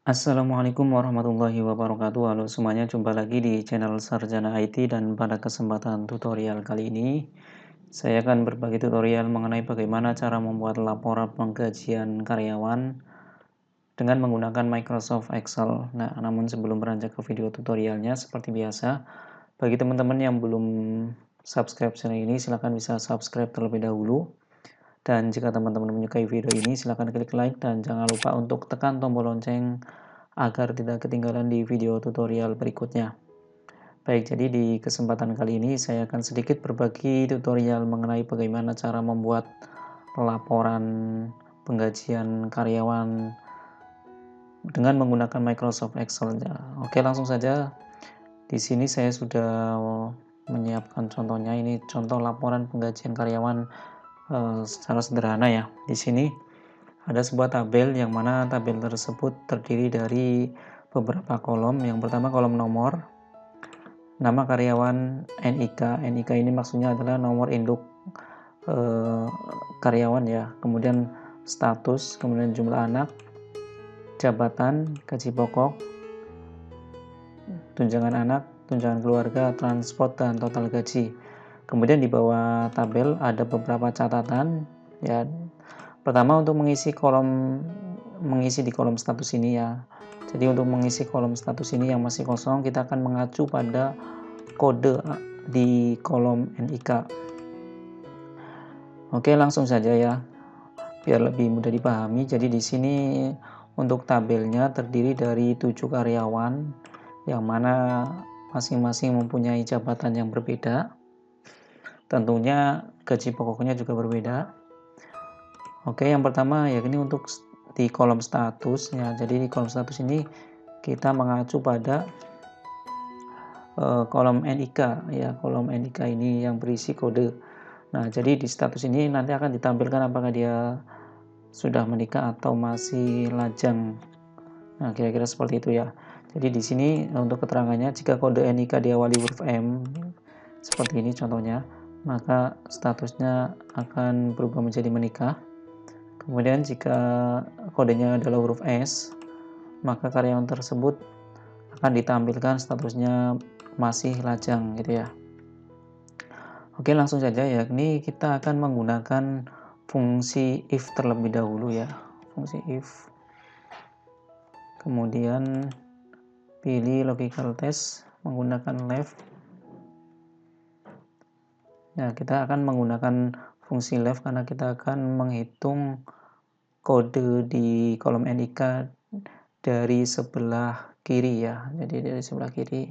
Assalamualaikum warahmatullahi wabarakatuh. Halo semuanya, jumpa lagi di channel Sarjana IT dan pada kesempatan tutorial kali ini saya akan berbagi tutorial mengenai bagaimana cara membuat laporan penggajian karyawan dengan menggunakan Microsoft Excel. Nah, namun sebelum beranjak ke video tutorialnya, seperti biasa, bagi teman-teman yang belum subscribe channel ini, silahkan bisa subscribe terlebih dahulu. Dan jika teman-teman menyukai video ini, silahkan klik like dan jangan lupa untuk tekan tombol lonceng agar tidak ketinggalan di video tutorial berikutnya. Baik, jadi di kesempatan kali ini saya akan sedikit berbagi tutorial mengenai bagaimana cara membuat laporan penggajian karyawan dengan menggunakan Microsoft Excel. Oke, langsung saja. Di sini saya sudah menyiapkan contohnya. Ini contoh laporan penggajian karyawan secara sederhana ya. Di sini ada sebuah tabel yang mana tabel tersebut terdiri dari beberapa kolom. Yang pertama kolom nomor, nama karyawan, NIK. NIK ini maksudnya adalah nomor induk karyawan ya. Kemudian status, kemudian jumlah anak, jabatan, gaji pokok, tunjangan anak, tunjangan keluarga, transport, dan total gaji. Kemudian di bawah tabel ada beberapa catatan ya. Pertama, untuk mengisi di kolom status ini ya. Jadi untuk mengisi kolom status ini yang masih kosong, kita akan mengacu pada kode di kolom NIK. Oke, langsung saja ya, biar lebih mudah dipahami. Jadi di sini untuk tabelnya terdiri dari 7 karyawan yang mana masing-masing mempunyai jabatan yang berbeda. Tentunya gaji pokoknya juga berbeda. Oke, yang pertama ya ini untuk di kolom status ya. Jadi di kolom status ini kita mengacu pada kolom NIK ya. Kolom NIK ini yang berisi kode. Nah, jadi di status ini nanti akan ditampilkan apakah dia sudah menikah atau masih lajang. Nah, kira-kira seperti itu ya. Jadi di sini untuk keterangannya, jika kode NIK diawali huruf M seperti ini contohnya, maka statusnya akan berubah menjadi menikah. Kemudian jika kodenya adalah huruf S, maka karyawan tersebut akan ditampilkan statusnya masih lajang gitu ya. Oke, langsung saja ya. Ini kita akan menggunakan fungsi if terlebih dahulu ya. Fungsi if. Kemudian pilih logical test menggunakan left. Nah, kita akan menggunakan fungsi left karena kita akan menghitung kode di kolom NIK dari sebelah kiri ya. Jadi dari sebelah kiri.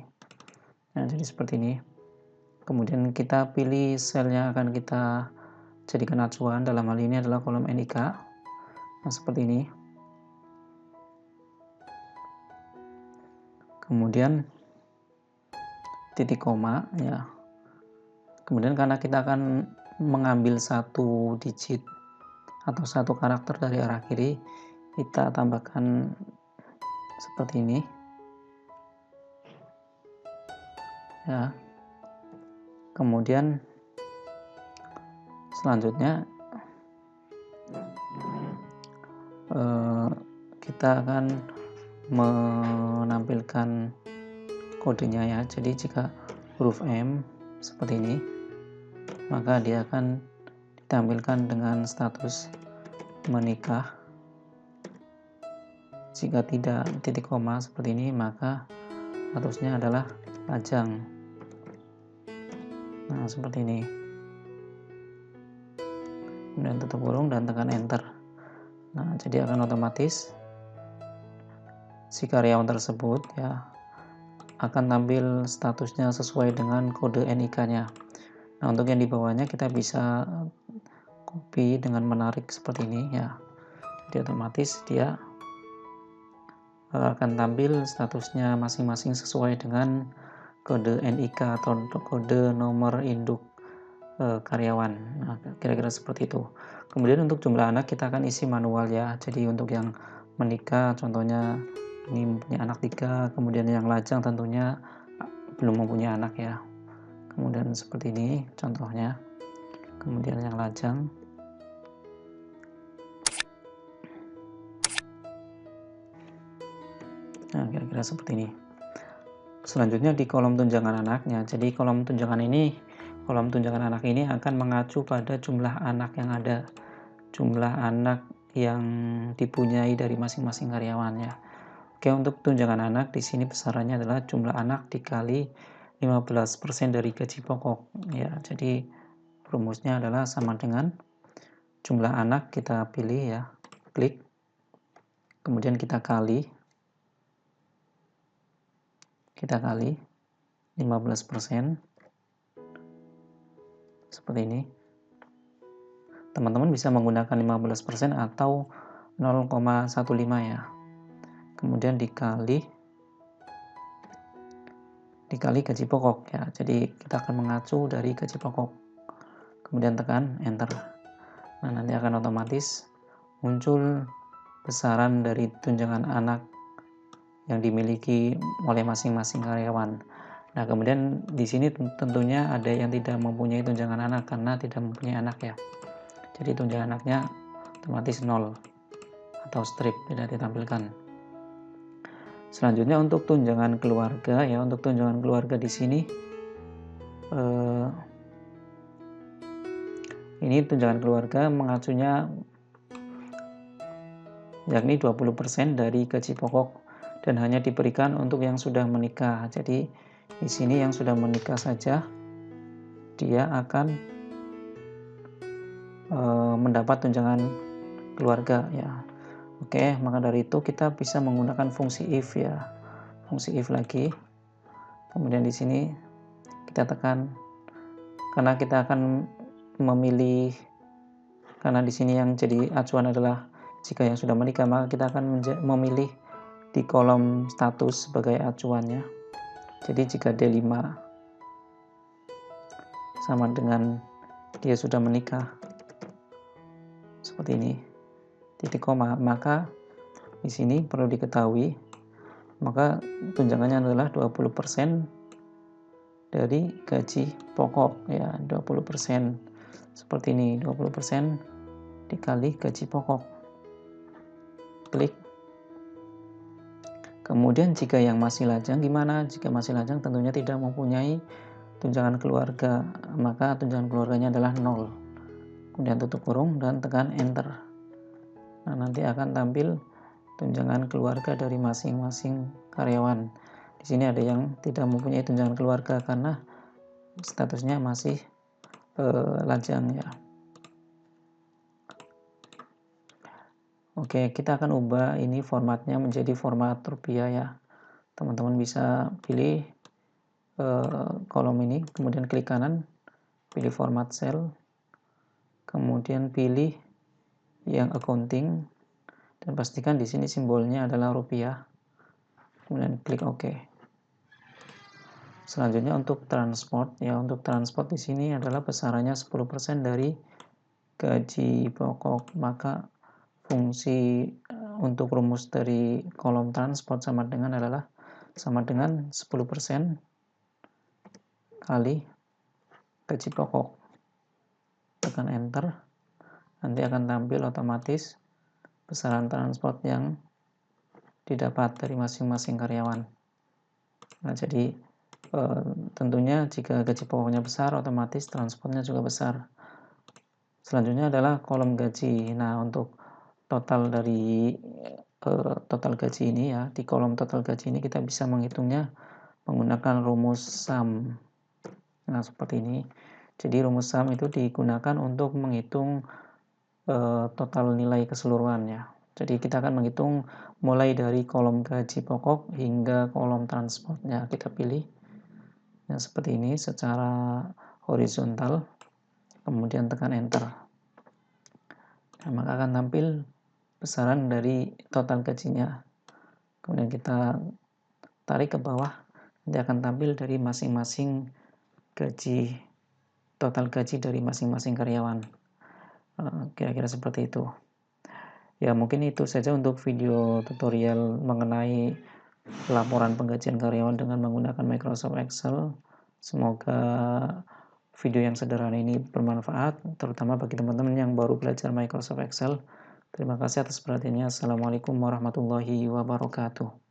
Nah, jadi seperti ini. Kemudian kita pilih sel yang akan kita jadikan acuan, dalam hal ini adalah kolom NIK. Nah, seperti ini. Kemudian titik koma ya. Kemudian karena kita akan mengambil satu digit atau satu karakter dari arah kiri, kita tambahkan seperti ini ya. Kemudian selanjutnya kita akan menampilkan kodenya ya. Jadi jika huruf M seperti ini, maka dia akan ditampilkan dengan status menikah. Jika tidak titik koma seperti ini, maka statusnya adalah lajang. Nah, seperti ini. Kemudian tutup kurung dan tekan enter. Nah, jadi akan otomatis si karyawan tersebut ya akan tampil statusnya sesuai dengan kode NIK-nya. Nah, untuk yang di bawahnya kita bisa copy dengan menarik seperti ini ya. Jadi otomatis dia akan tampil statusnya masing-masing sesuai dengan kode NIK atau kode nomor induk karyawan. Nah, kira-kira seperti itu. Kemudian untuk jumlah anak kita akan isi manual ya. Jadi untuk yang menikah contohnya ini mempunyai anak 3, kemudian yang lajang tentunya belum mempunyai anak ya. Kemudian seperti ini contohnya. Kemudian yang lajang. kira-kira seperti ini. Selanjutnya di kolom tunjangan anaknya. Jadi kolom tunjangan anak ini akan mengacu pada jumlah anak yang ada, jumlah anak yang dipunyai dari masing-masing karyawannya. Oke, untuk tunjangan anak di sini besarannya adalah jumlah anak dikali 15% dari gaji pokok ya. Jadi rumusnya adalah sama dengan jumlah anak, kita pilih ya, klik, kemudian kita kali 15%, seperti ini. Teman-teman bisa menggunakan 15% atau 0,15 ya. Kemudian dikali gaji pokok ya. Jadi kita akan mengacu dari gaji pokok. Kemudian tekan enter. Nah, nanti akan otomatis muncul besaran dari tunjangan anak yang dimiliki oleh masing-masing karyawan. Nah, kemudian di sini tentunya ada yang tidak mempunyai tunjangan anak karena tidak mempunyai anak ya. Jadi tunjangan anaknya otomatis 0 atau strip, tidak ditampilkan. Selanjutnya untuk tunjangan keluarga ya, untuk tunjangan keluarga di sini ini tunjangan keluarga mengacunya yakni 20% dari gaji pokok dan hanya diberikan untuk yang sudah menikah. Jadi di sini yang sudah menikah saja dia akan mendapat tunjangan keluarga ya. Oke, maka dari itu kita bisa menggunakan fungsi if ya. Fungsi if lagi. Kemudian di sini kita tekan, karena kita akan memilih, karena di sini yang jadi acuan adalah jika yang sudah menikah, maka kita akan memilih di kolom status sebagai acuannya. Jadi jika D5 sama dengan dia sudah menikah seperti ini, titik koma, maka di sini perlu diketahui maka tunjangannya adalah 20% dari gaji pokok ya, 20% seperti ini, 20% dikali gaji pokok. Klik. Kemudian jika yang masih lajang gimana? Jika masih lajang tentunya tidak mempunyai tunjangan keluarga, maka tunjangan keluarganya adalah 0. Kemudian tutup kurung dan tekan enter. Nah, nanti akan tampil tunjangan keluarga dari masing-masing karyawan. Di sini ada yang tidak mempunyai tunjangan keluarga karena statusnya masih lajang ya. Oke, kita akan ubah ini formatnya menjadi format rupiah ya. Teman-teman bisa pilih kolom ini, kemudian klik kanan, pilih format cell, kemudian pilih yang accounting dan pastikan di sini simbolnya adalah rupiah. Kemudian klik OK. Selanjutnya untuk transport ya, untuk transport di sini adalah besarannya 10% dari gaji pokok, maka fungsi untuk rumus dari kolom transport sama dengan 10% kali gaji pokok. Tekan enter, nanti akan tampil otomatis besaran transport yang didapat dari masing-masing karyawan. Nah, jadi tentunya jika gaji pokoknya besar, otomatis transportnya juga besar. Selanjutnya adalah kolom gaji. Nah, untuk total dari total gaji ini ya, di kolom total gaji ini kita bisa menghitungnya menggunakan rumus sum. Nah, seperti ini. Jadi rumus sum itu digunakan untuk menghitung total nilai keseluruhannya. Jadi kita akan menghitung mulai dari kolom gaji pokok hingga kolom transportnya. Kita pilih yang seperti ini secara horizontal, kemudian tekan enter. Nah, maka akan tampil besaran dari total gajinya. Kemudian kita tarik ke bawah, nanti akan tampil dari masing-masing gaji, total gaji dari masing-masing karyawan. Kira-kira seperti itu. Ya, mungkin itu saja untuk video tutorial mengenai laporan penggajian karyawan dengan menggunakan Microsoft Excel. Semoga video yang sederhana ini bermanfaat, terutama bagi teman-teman yang baru belajar Microsoft Excel. Terima kasih atas perhatiannya. Assalamualaikum warahmatullahi wabarakatuh.